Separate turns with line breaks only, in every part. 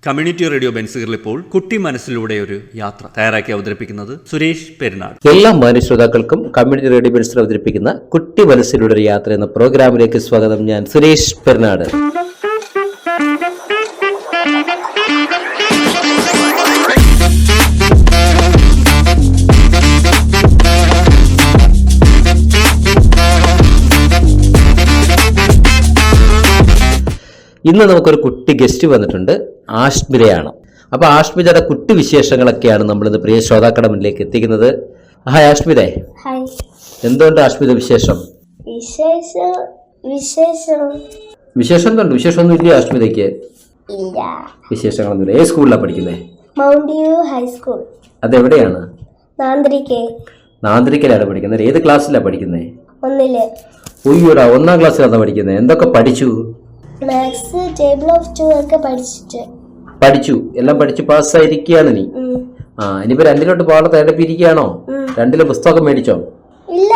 Community radio ബെൻസുകളിൽ ഇപ്പോൾ കുട്ടി മനസ്സിലൂടെ ഒരു യാത്ര തയ്യാറാക്കി അവതരിപ്പിക്കുന്നത് സുരേഷ് പെരുന്നാട്.
എല്ലാ മാന്യ ശ്രോതാക്കൾക്കും കമ്മ്യൂണിറ്റി റേഡിയോ ബെൻസിൽ അവതരിപ്പിക്കുന്ന കുട്ടി മനസ്സിലൂടെ ഒരു യാത്ര എന്ന പ്രോഗ്രാമിലേക്ക് സ്വാഗതം. ഞാൻ സുരേഷ് പെരുന്നാട്. ഇന്ന് നമുക്കൊരു കുട്ടി ഗസ്റ്റ് വന്നിട്ടുണ്ട്. ആഷ്മിതയാണ്. അപ്പോൾ ആഷ്മിതയുടെ കുട്ടി വിശേഷങ്ങളൊക്കെയാണ് നമ്മളിന്ന് പ്രിയ ശ്രോതാക്കളുടെ മുന്നിലേക്ക് എത്തിക്കുന്നത്. ഹായ് ആഷ്മിതേ.
ഹായ്.
എന്തുകൊണ്ട് ആഷ്മിത വിശേഷം? വിശേഷം എന്തുണ്ട്? വിശേഷമൊന്നും ഇല്ല ആഷ്മിതയ്ക്ക്?
ഇല്ല.
വിശേഷങ്ങളൊന്നുമില്ല. ഏത് സ്കൂളിലാണ് പഠിക്കുന്നത്?
Mount View high school.
അതെവിടെയാണ്?
നാന്തിരിക്കലാണ്
പഠിക്കുന്നത്. ഏത് ക്ലാസ്സിലാണ് പഠിക്കുന്നത്?
1.
ഒയ്യോടാ, 1ാം ക്ലാസ്സിലാണ് പഠിക്കുന്നത്. എന്തൊക്കെ പഠിച്ചു?
മാത്സ്, ടേബിൾ ഓഫ് 2 ഒക്കെ
പഠിച്ചു. എല്ലാം പഠിച്ചു പാസ്സായിരിക്കുകയാണ് നീ. ഇനിയിപ്പോ 2 പാഠം തയ്യാറെടുപ്പിരിക്കുകയാണോ? 2 പുസ്തകം മേടിച്ചോ?
ഇല്ല.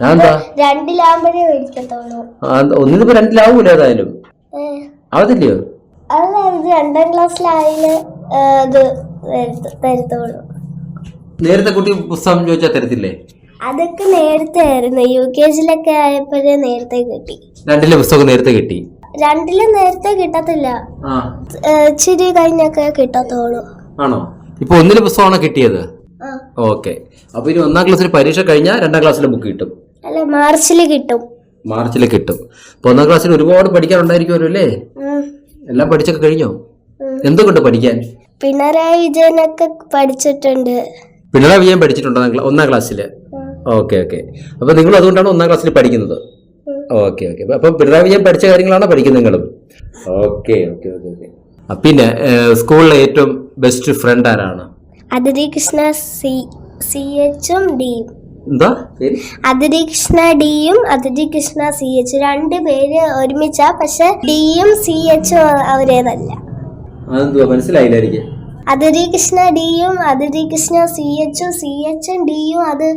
എന്താ
2 മേടിക്കത്തുള്ളൂ.
1 2 ഏതായാലും ആവത്തില്ലയോ?
അല്ല, ഇത് 2ാം ക്ലാസ്സിലായാലും തരത്തുള്ളൂ.
നേരത്തെ കുട്ടി പുസ്തകം ചോദിച്ചാൽ തരത്തില്ലേ?
അതൊക്കെ നേരത്തെ ആയിരുന്നു. UKG ആയപ്പോഴേ നേരത്തെ കിട്ടി.
2 പുസ്തകം നേരത്തെ കിട്ടി.
2 നേരത്തെ കിട്ടത്തില്ല, ഇച്ചിരി കഴിഞ്ഞൊക്കെ കിട്ടത്തുള്ളൂ.
ആണോ? ഇപ്പൊ 1 പുസ്തകമാണോ കിട്ടിയത്? ഓക്കെ. അപ്പൊ ഇനി 1ാം ക്ലാസ്സിൽ പരീക്ഷ കഴിഞ്ഞാൽ 2ാം ക്ലാസ്സിലെ ബുക്ക് കിട്ടും.
അല്ല, മാർച്ചിൽ കിട്ടും.
അപ്പൊ 1ാം ക്ലാസ്സിൽ ഒരുപാട് പഠിക്കാനുണ്ടായിരിക്കുമല്ലോ അല്ലേ? എല്ലാം പഠിച്ചൊക്കെ കഴിഞ്ഞോ? എന്തുകൊണ്ട് പഠിക്കാൻ?
പിണറായി വിജയനൊക്കെ പഠിച്ചിട്ടുണ്ട്.
പിണറായി വിജയൻ പഠിച്ചിട്ടുണ്ടോ 1ാം ക്ലാസ്സില്? ഓക്കെ. അപ്പൊ നിങ്ങൾ അതുകൊണ്ടാണ് 1ാം ക്ലാസ്സിൽ പഠിക്കുന്നത്? ഓക്കെ. അപ്പൊ പിണറായി വിജയൻ പഠിച്ച കാര്യങ്ങളാണോ പഠിക്കുന്നത് നിങ്ങളും? ഓക്കെ. പിന്നെ സ്കൂളിലെ ഏറ്റവും ബെസ്റ്റ് ഫ്രണ്ട് ആരാണ്?
അതിരി കൃഷ്ണ CHും Dയും.
എന്താ?
അതിരി കൃഷ്ണ Dയും അതിരി കൃഷ്ണ CH 2 പേര് ഒരുമിച്ചാ. പക്ഷെ Dയും CHും അവരേതല്ല.
അതെന്തുവാ മനസ്സിലായില്ല എനിക്ക്.
അതിരി കൃഷ്ണ Dയും അതിരി കൃഷ്ണ CHും Dയും അത്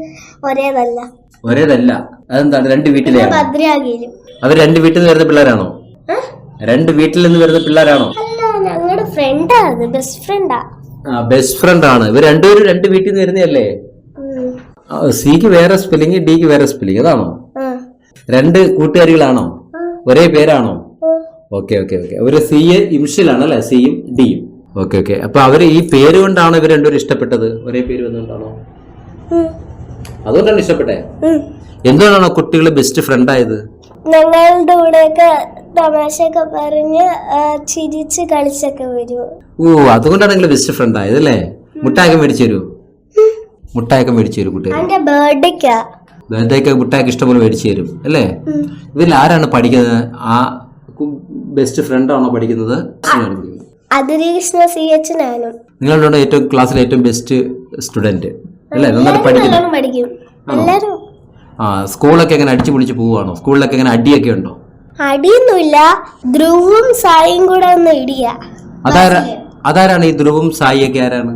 ഒരേതല്ല.
അതെന്താണ്? 2 വീട്ടിലെ
ഭദ്രാഗിയിലും.
അവർ 2 വീട്ടിൽ നിന്ന് വരുന്ന പിള്ളേരാണോ? 2 വീട്ടിൽ നിന്ന് വരുന്ന പിള്ളേരാണോ?
അല്ല, ഞങ്ങളുടെ ഫ്രണ്ടാണ്. ബെസ്റ്റ് ഫ്രണ്ട്
ആണ്. ഇവർ രണ്ടുപേരും 2 വീട്ടിൽ നിന്ന് വരുന്നതല്ലേ? സിക്ക് വേറെ സ്പെല്ലിംഗ്, ഡിക്ക് വേറെ സ്പെല്ലിംഗ്, അതാണോ? 2 കൂട്ടുകാരികളാണോ? ഒരേ പേരാണോ? ഓക്കെ. ഒരു സി ഇംഷിലാണ് അല്ലെ? സിയും ഡിയും. ഓക്കെ. അപ്പൊ അവര് ഈ പേര് കൊണ്ടാണോ ഇവർ രണ്ടുപേരും ഇഷ്ടപ്പെട്ടത്? ഒരേ പേര് വന്നുകൊണ്ടാണോ? അതുകൊണ്ടാണ് ഇഷ്ടപ്പെട്ടെ? എന്തുകൊണ്ടാണോ കുട്ടികൾ ബെസ്റ്റ് ഫ്രണ്ട് ആയത്?
ഞങ്ങളുടെ കൂടെയൊക്കെ തമാശയൊക്കെ പറഞ്ഞ് ചിരിച്ച് കളിച്ചൊക്കെ വരും.
അതുകൊണ്ടാണ് നിങ്ങൾ ബെസ്റ്റ് ഫ്രണ്ട് ആയത് അല്ലേ? മുട്ടായൊക്കെ മേടിച്ചു തരൂ കുട്ടികൾ. ബർത്ത്ഡേക്ക് മുട്ടായൊക്കെ ഇഷ്ടംപോലെ മേടിച്ചു തരും അല്ലേ? ഇതിൽ ആരാണ് പഠിക്കുന്നത്? ആ ബെസ്റ്റ് ഫ്രണ്ട് ആണോ പഠിക്കുന്നത്?
അതിരി കൃഷ്ണ CH നാനും.
നിങ്ങളുടെ ഏറ്റവും ക്ലാസ്സിലെ ഏറ്റവും ബെസ്റ്റ് സ്റ്റുഡന്റ് അല്ലേ? നന്നായിട്ട് പഠിക്കും. സ്കൂളൊക്കെ എങ്ങനെ അടിച്ചു പൊളിച്ച് പോവാണോ? സ്കൂളിലൊക്കെ എങ്ങനെ അടിയൊക്കെ ഉണ്ടോ?
അടിയൊന്നുമില്ല. ധ്രുവും സായിയും കൂടെ ഒന്ന് ഇടിയ.
അതാരാണ് ഈ ധ്രുവും സായിയൊക്കെ? ആരാണ്?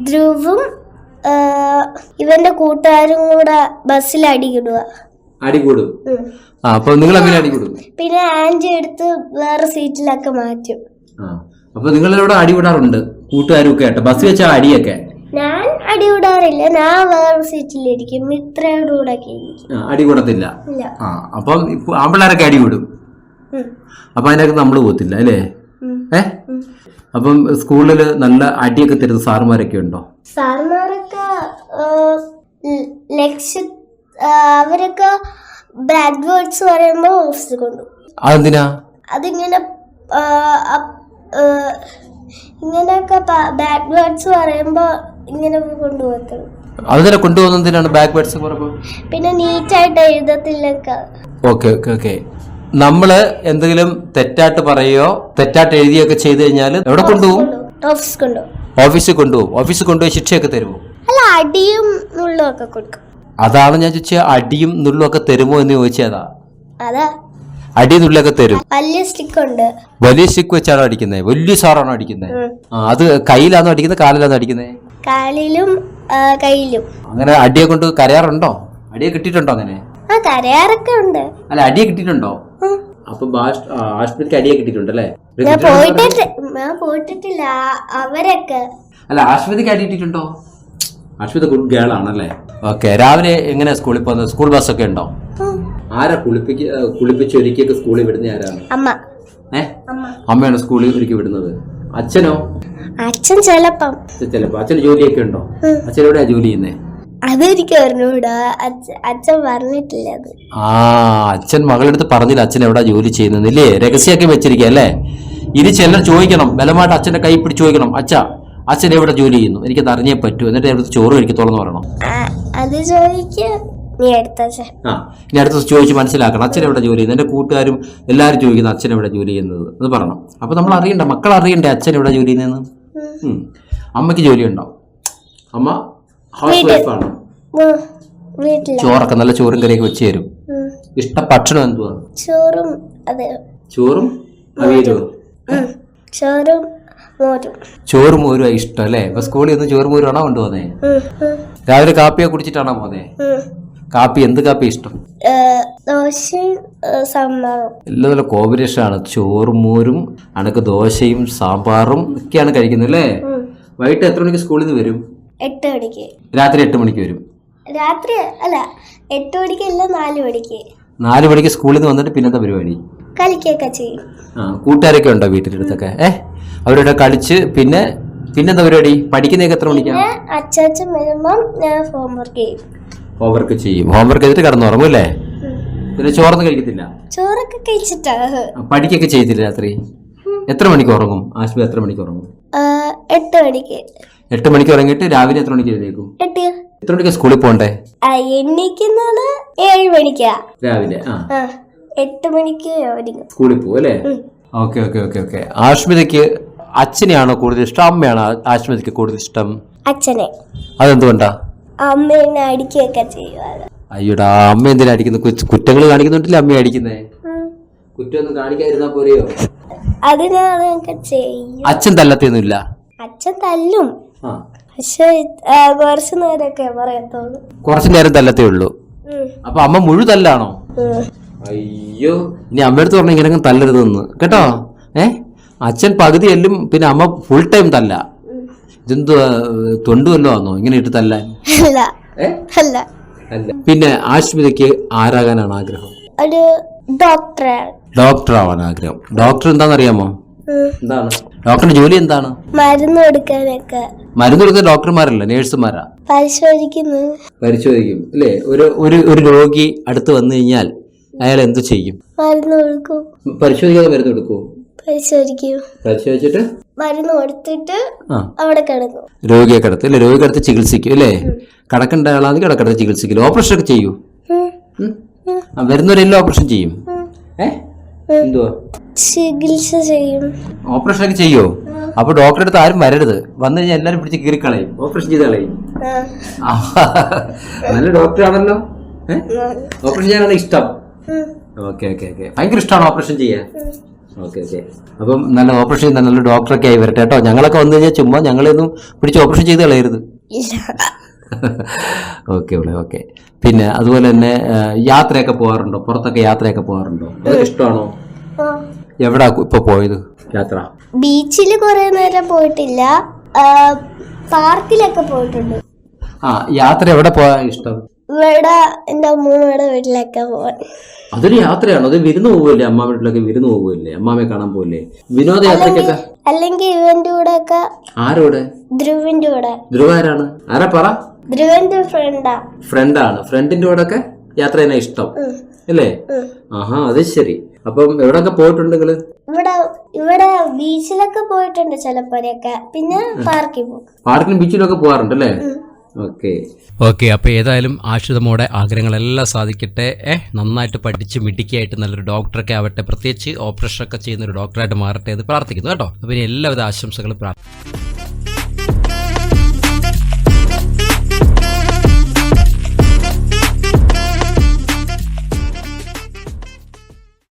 ധ്രുവും ഇവന്റെ കൂട്ടുകാരും കൂടെ ബസ്സിൽ അടികൂടും.
അപ്പൊ നിങ്ങൾ എങ്ങനെ അടികൂടും?
പിന്നെ ആന്റി എടുത്ത് വേറെ സീറ്റിലൊക്കെ മാറ്റും.
അപ്പൊ നിങ്ങളിവിടെ അടികൂടാറുണ്ട് കൂട്ടുകാരും ഒക്കെ ആയിട്ട്? ബസ് വെച്ചാൽ അടിയൊക്കെ?
ഞാൻ അടികൂടാറില്ല. ഞാൻ വേറെ സീറ്റിലിരിക്കും. മിത്രയുടെ കൂടെ
അടികൂടത്തില്ല. അപ്പം ആമ്പിള്ളേരൊക്കെ അടികൂടും. അപ്പൊ അതിനൊക്കെ നമ്മള് പോകത്തില്ല അല്ലേ? അപ്പം സ്കൂളില് നല്ല അടിയൊക്കെ തരുന്ന സാറുമാരൊക്കെ ഉണ്ടോ?
സാറുമാരൊക്കെ അവരൊക്കെ ബാഡ് വേർഡ്സ് പറയുമ്പോ ഓഫീസിൽ കൊണ്ടുപോകും.
അതെന്തിനാ?
അതിങ്ങനെ ഇങ്ങനെയൊക്കെ ബാഡ് വേർഡ്സ് പറയുമ്പോ ഇങ്ങനെ കൊണ്ടുപോകത്തുള്ളൂ.
അതിനെ കൊണ്ടുപോകുന്നതിനാണ് ബാക്ക് വേർഡ്സ് പറയുമ്പോ?
പിന്നെ നീറ്റായിട്ട് എഴുതത്തില്ലൊക്കെ.
ഓക്കെ. നമ്മള് എന്തെങ്കിലും തെറ്റായിട്ട് പറയോ തെറ്റായിട്ട് എഴുതിയൊക്കെ ചെയ്തു കഴിഞ്ഞാൽ എവിടെ കൊണ്ടുപോകും? ഓഫീസിൽ കൊണ്ടുപോയി ശിക്ഷയൊക്കെ തരുമോ?
അല്ല, അടിയും നുള്ളും ഒക്കെ കൊടുക്കും.
അതാണ് ഞാൻ ചോദിച്ചത്. അടിയും നുള്ളും ഒക്കെ തരുമോ എന്ന് ചോദിച്ചതാ.
അതാ
അടി നുള്ളൊക്കെ തരും.
വലിയ സ്റ്റിക്ക് ഉണ്ട്.
വലിയ സ്റ്റിക്ക് വെച്ചാണോ അടിക്കുന്നത്? വലിയ സാറാണോ അടിക്കുന്നത്? അത് കയ്യിലാണോ അടിക്കുന്നത് കാലിലാണോ അടിക്കുന്നത്?
കാലിലും കയ്യിലും.
അങ്ങനെ അടിയെ കൊണ്ട് കരയാറുണ്ടോ? അടിയെ കിട്ടിയിട്ടുണ്ടോ? അങ്ങനെ
കരയാറൊക്കെ ഉണ്ട്.
അല്ല, അടിയെ കിട്ടിയിട്ടുണ്ടോ? അപ്പൊ ആശുപത്രിക്ക് അടിയെ കിട്ടിയിട്ടുണ്ടല്ലേ?
ഞാൻ പോയിട്ടില്ല. അവരൊക്കെ
അല്ല, ആശുപത്രിക്ക് അടി കിട്ടിയിട്ടുണ്ടോ? ആശുപത്രി ഗുഡ് ഗേൾ ആണല്ലേ? ഓക്കെ. രാവിലെ എങ്ങനെ സ്കൂളിൽ പോകുന്നത്? സ്കൂൾ ബസ്സൊക്കെ ഉണ്ടോ? ആരാ കുളിപ്പിച്ച് ഒരുക്കിയൊക്കെ സ്കൂളിൽ വിടുന്ന ആരാണ്?
അമ്മ.
അമ്മയാണ് സ്കൂളിൽ ഒരുക്കി വിടുന്നത്. അച്ഛനോ?
അച്ഛൻ ചിലപ്പം.
അച്ഛന് ജോലിയൊക്കെ ഉണ്ടോ? അച്ഛൻ എവിടെയാ ജോലി ചെയ്യുന്നേ?
അതെനിക്ക് പറഞ്ഞൂടാ, അച്ഛൻ പറഞ്ഞിട്ടില്ല അത്.
അച്ഛൻ മകളെടുത്ത് പറഞ്ഞില്ല അച്ഛൻ എവിടാ ജോലി ചെയ്യുന്നില്ലേ? രഹസ്യമാക്കി വെച്ചിരിക്കുക അല്ലേ? ഇനി ചിലർ ചോദിക്കണം, ബലമായിട്ട് അച്ഛന്റെ കൈ പിടിച്ച് ചോദിക്കണം, അച്ഛൻ എവിടെ ജോലി ചെയ്യുന്നു, എനിക്കത് അറിഞ്ഞേ പറ്റൂ, എന്നിട്ട് എവിടെ ചോറ് കഴിക്കത്തോളെന്ന് പറയണം.
അത് ചോദിക്കാൻ നീ
ഇനി അടുത്ത ചോദിച്ച് മനസ്സിലാക്കണം അച്ഛൻ എവിടെ ജോലി ചെയ്യുന്നത്. എന്റെ കൂട്ടുകാരും എല്ലാവരും ചോദിക്കുന്നത് അച്ഛൻ എവിടെ ജോലി ചെയ്യുന്നത് എന്ന് പറയണം. അപ്പൊ നമ്മൾ അറിയണ്ട, മക്കൾ അറിയണ്ടേ അച്ഛൻ എവിടെ ജോലി ചെയ്യുന്നതെന്ന്. അമ്മയ്ക്ക് ജോലി ഉണ്ടോ? അമ്മ ഹൗസ് വൈഫാണ്. ചോറൊക്കെ നല്ല ചോറും കറിയൊക്കെ വെച്ച് തരും. ഇഷ്ട ഭക്ഷണം എന്തുവാ? ചോറും അവിയലും. ചോറും മോരും ഇഷ്ടം അല്ലേ? ഇപ്പൊ സ്കൂളിൽ നിന്ന് ചോറും മോരും ആണോ കൊണ്ടുപോകുന്നേ? രാവിലെ കാപ്പിയൊക്കെ കുടിച്ചിട്ടാണോ പോന്നെ? കാപ്പി എന്ത് കാപ്പി ഇഷ്ടം? എല്ലാം നല്ല കോമ്പിനേഷൻ ആണ്. ചോറും മോരും അനക്ക് ദോശയും സാമ്പാറും ഒക്കെയാണ് കഴിക്കുന്നത് അല്ലേ? വൈകിട്ട് എത്ര മണിക്ക് സ്കൂളിൽ നിന്ന് വരും?
8 മണിക്ക്.
രാത്രി 8 മണിക്ക് വരും?
രാത്രി അല്ല, 8 മണിക്ക് അല്ല, 4 മണിക്ക്.
4 മണിക്ക് സ്കൂളിൽ നിന്ന് വന്നിട്ട് പിന്നെന്താ പരിപാടി?
കളിക്കൊക്കെ ചെയ്യും.
കൂട്ടുകാരൊക്കെ ഉണ്ടോ വീട്ടിനടുത്തൊക്കെ? അവരുടെ കളിച്ച് പിന്നെന്താ പരിപാടി? പഠിക്കുന്നതൊക്കെ എത്ര മണിക്കാ?
അച്ഛൻ വരുമ്പം ഞാൻ ഹോംവർക്ക്
ചെയ്യും. ഹോംവർക്ക് ചെയ്തിട്ട് കിടന്നുറങ്ങും അല്ലേ? പിന്നെ ചോറൊന്നും കഴിക്കത്തില്ല?
ചോറൊക്കെ കഴിച്ചിട്ടാ.
പഠിക്കൊക്കെ ചെയ്തില്ല രാത്രി? എത്ര മണിക്ക് ഉറങ്ങും? ആശുപത്രി എത്ര മണിക്ക് ഉറങ്ങും?
8 മണിക്ക്.
8 മണിക്ക് ഉറങ്ങിയിട്ട് രാവിലെ എത്ര മണിക്ക് എഴുന്നേക്കും?
8.
എത്ര മണിക്ക് സ്കൂളിൽ പോകണ്ടേ?
എണ്ണിക്കുന്നത് 7 മണിക്കാ
രാവിലെ.
8 മണിക്ക്
സ്കൂളിൽ പോകും അല്ലേ? Okay okay okay okay. ആശ്മിതയ്ക്ക് അച്ഛനെയാണോ കൂടുതൽ ഇഷ്ടം, അമ്മയാണോ ആശ്മിതയ്ക്ക് കൂടുതൽ ഇഷ്ടം?
അച്ഛനെ.
അതെന്തുകൊണ്ടാ?
അമ്മ എന്നെ അടിക്കുകയൊക്കെ ചെയ്യുവാണ്.
അയ്യോടാ, അമ്മ എന്തിനാ അടിക്കുന്നത്? കുറ്റങ്ങൾ കാണിക്കുന്നുണ്ടല്ലേ അമ്മ അടിക്കുന്നേ? കുറ്റമൊന്നും കാണിക്കാതിരുന്നാ പോരെയോ?
അതിനൊക്കെ ചെയ്യും.
അച്ഛൻ തല്ലത്തൊന്നുമില്ല?
അച്ഛൻ തല്ലും, പക്ഷെ കുറച്ചു നേരമൊക്കെ പറയത്തുള്ളൂ.
കുറച്ചു നേരം തല്ലത്തേ ഉള്ളൂ. അപ്പൊ അമ്മ മുഴു തല്ലാണോ? അയ്യോ, ഇനി അമ്മയടുത്ത് പറഞ്ഞ ഇങ്ങനെ തല്ലരുതെന്ന് കേട്ടോ. അച്ഛൻ പകുതി എല്ലും, പിന്നെ അമ്മ ഫുൾ ടൈം തല്ല. ഇതെന്തു തൊണ്ടുവല്ലോ ആണോ ഇങ്ങനെ ഇട്ട് തല്ലാൻ?
അല്ല.
പിന്നെ ആശ്മിതയ്ക്ക് ആരാകാനാണ് ആഗ്രഹം?
ഒരു
ഡോക്ടർ ആവാൻ ആഗ്രഹം. ഡോക്ടർ എന്താണെന്നറിയാമോ? എന്താണ് ഡോക്ടറിന്റെ ജോലി? എന്താണ്?
മരുന്ന് കൊടുക്കാനൊക്കെ.
മരുന്ന് കൊടുക്കുന്ന ഡോക്ടർമാരല്ല, നേഴ്സുമാരാ. പരിശോധിക്കും അല്ലേ? ഒരു രോഗി അടുത്ത് വന്നു കഴിഞ്ഞാൽ അയാൾ എന്ത് ചെയ്യും?
മരുന്ന് കൊടുക്കും.
പരിശോധിക്കാതെ മരുന്ന് കൊടുക്കുമോ?
പരിശോധിച്ചിട്ട് മരുന്ന് കൊടുത്തിട്ട് അവിടെ കിടക്കും.
രോഗിയെ കിടത്തും അല്ലേ? രോഗി കിടത്ത് ചികിത്സിക്കും അല്ലേ? കിടക്കേണ്ട ആളാണെങ്കിൽ കിടക്കിടത്ത് ചികിത്സിക്കില്ല. ഓപ്പറേഷൻ ഒക്കെ ചെയ്യൂ? വരുന്നവരെല്ലാം ഓപ്പറേഷൻ ചെയ്യും? എന്തുവാ
ചികിത്സ ചെയ്യും?
ഓപ്പറേഷൻ ഒക്കെ ചെയ്യോ? അപ്പൊ ഡോക്ടറെ അടുത്ത് ആരും വരരുത്. വന്നു കഴിഞ്ഞാൽ എല്ലാരും പിടിച്ച് കീറിക്കളയും, ഓപ്പറേഷൻ ചെയ്ത് കളയും. നല്ല ഡോക്ടറാണല്ലോ. ഓപ്പറേഷൻ ചെയ്യാനാണ് ഇഷ്ടം? Okay okay okay. ഭയങ്കര ഇഷ്ടമാണോ ഓപ്പറേഷൻ ചെയ്യാൻ? Okay okay. അപ്പം നല്ല ഓപ്പറേഷൻ ചെയ്യുന്ന നല്ല ഡോക്ടറൊക്കെ ആയി വരട്ടെ കേട്ടോ. ഞങ്ങളൊക്കെ വന്നു കഴിഞ്ഞാൽ ചുമ്മാ ഞങ്ങളൊന്നും പിടിച്ച് ഓപ്പറേഷൻ ചെയ്ത് കളയരുത്. Okay okay. പിന്നെ അതുപോലെ തന്നെ യാത്രയൊക്കെ പോകാറുണ്ടോ? പുറത്തൊക്കെ യാത്രയൊക്കെ പോകാറുണ്ടോ? അതൊക്കെ ഇഷ്ടമാണോ? എവിടാ ഇപ്പൊ പോയത് യാത്ര?
ബീച്ചിൽ കുറെ നേരം പോയിട്ടില്ല, പാർക്കിലൊക്കെ പോയിട്ടുണ്ട്.
യാത്ര എവിടെ പോയാ ഇഷ്ടം?
ഇവിടെ എന്റെ അമ്മൂമ്മയുടെ വീട്ടിലൊക്കെ പോവാൻ.
അതൊരു യാത്രയാണോ? അത് വിരുന്ന് പോവില്ലേ? അമ്മ വീട്ടിലൊക്കെ വിരുന്ന് പോവില്ലേ? അമ്മാമ്മയെ കാണാൻ പോവില്ലേ? വിനോദയാത്രക്കൊക്കെ?
അല്ലെങ്കിൽ ഇവന്റെ കൂടെ ഒക്കെ.
ആരോടെ?
ധ്രുവിന്റെ കൂടെ.
ധ്രുവ ആരാണ്? ആരാ പറ?
ധ്രുവന്റെ ഫ്രണ്ടാണ്.
ഫ്രണ്ടിന്റെ കൂടെ ഒക്കെ യാത്ര ചെയ്യാൻ ഇഷ്ടം അല്ലേ? അത് ശരി. അപ്പം എവിടെയൊക്കെ പോയിട്ടുണ്ട് നിങ്ങള്?
ഇവിടെ ബീച്ചിലൊക്കെ പോയിട്ടുണ്ട് ചിലപ്പോഴൊക്കെ. പിന്നെ
പാർക്കിലും ബീച്ചിലൊക്കെ പോകാറുണ്ട് അല്ലേ?
ഓക്കെ. അപ്പോൾ ഏതായാലും ആശ്രിതമോടെ ആഗ്രഹങ്ങളെല്ലാം സാധിക്കട്ടെ. നന്നായിട്ട് പഠിച്ച് മിടുക്കിയായിട്ട് നല്ലൊരു ഡോക്ടറൊക്കെ ആവട്ടെ. പ്രത്യേകിച്ച് ഓപ്പറേഷനൊക്കെ ചെയ്യുന്ന ഒരു ഡോക്ടറായിട്ട് മാറട്ടെ എന്ന് പ്രാർത്ഥിക്കുന്നു കേട്ടോ. അപ്പോൾ ഇനി എല്ലാവിധ ആശംസകളും